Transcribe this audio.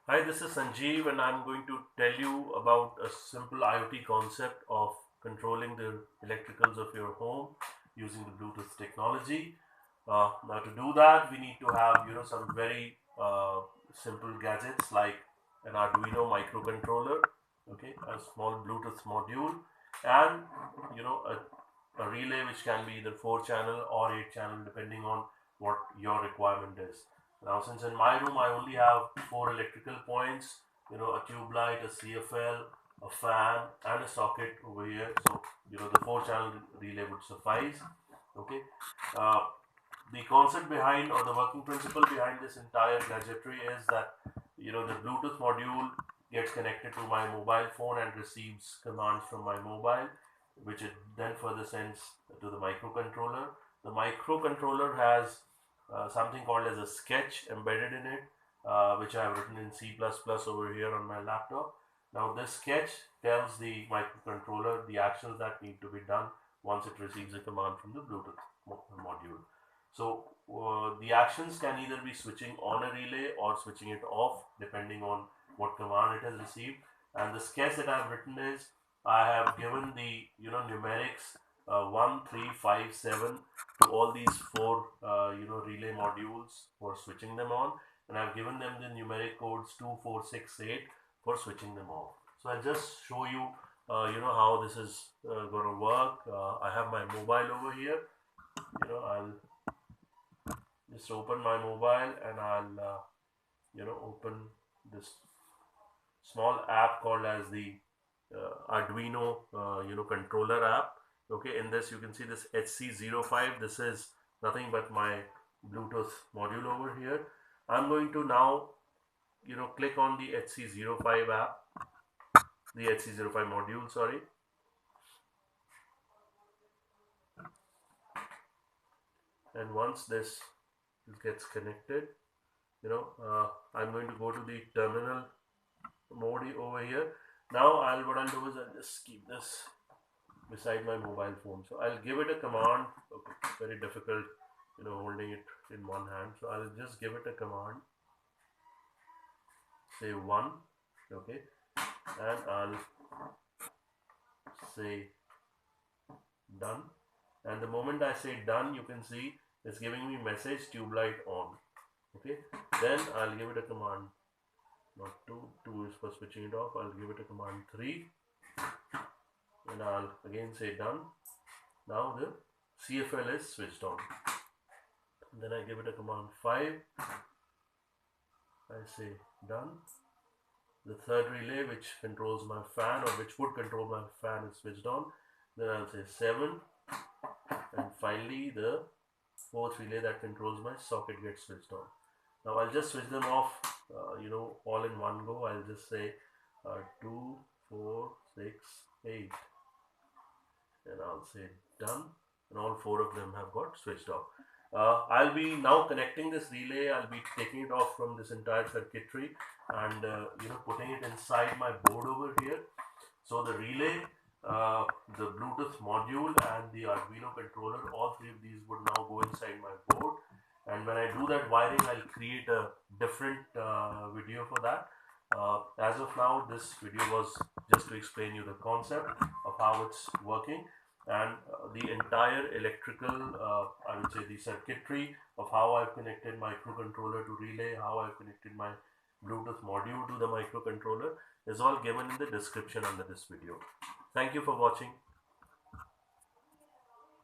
Hi, this is Sanjeev, and I'm going to tell you about a simple IoT concept of controlling the electricals of your home using the Bluetooth technology. Now, to do that, we need to have some very simple gadgets like an Arduino microcontroller, okay, a small Bluetooth module, and a relay which can be either 4 channel or 8 channel depending on what your requirement is. Now, since in my room I only have 4 electrical points, a tube light, a CFL, a fan, and a socket over here. So, the 4 channel relay would suffice. Okay. Uh, the concept behind or the working principle behind this entire gadgetry is that, the Bluetooth module gets connected to my mobile phone and receives commands from my mobile, which it then further sends to the microcontroller. The microcontroller has something called as a sketch embedded in it, which I have written in C++ over here on my laptop. Now, this sketch tells the microcontroller the actions that need to be done once it receives a command from the Bluetooth module. So, the actions can either be switching on a relay or switching it off depending on what command it has received. And the sketch that I have written is I have given the numerics 1, 3, 5, 7 to all these 4 relay modules for switching them on, and I've given them the numeric codes 2, 4, 6, 8 for switching them off. So I'll just show you how this is going to work. I have my mobile over here. I'll just open my mobile and I'll open this small app called as the Arduino controller app. Okay, in this you can see this HC05. This is nothing but my Bluetooth module over here. I'm going to now click on the HC05 app, the HC05 module, sorry. And once this gets connected, I'm going to go to the terminal mode over here. Now what I'll do is I'll just keep this beside my mobile phone. So I'll give it a command. Okay, very difficult, holding it in one hand. So I'll just give it a command. Say 1, okay, and I'll say done. And the moment I say done, you can see it's giving me message tube light on. Okay, then I'll give it a command. Not 2. 2 is for switching it off. I'll give it a command 3, and I'll again say done. Now the CFL is switched on. Then I give it a command 5. I say done. The third relay, which controls my fan or which would control my fan, is switched on. Then I'll say 7. And finally the fourth relay that controls my socket gets switched on. Now I'll just switch them off all in one go. I'll just say 2, 4, 6, 8, and I'll say done, and all 4 of them have got switched off. I'll be now connecting this relay. I'll be taking it off from this entire circuitry and putting it inside my board over here. So the relay, the Bluetooth module, and the Arduino controller, all 3 of these would now go inside my board. And when I do that wiring, I'll create a different video for that. As of now, this video was just to explain you the concept of how it's working, and the entire electrical, I would say the circuitry of how I've connected microcontroller to relay, how I've connected my Bluetooth module to the microcontroller is all given in the description under this video. Thank you for watching.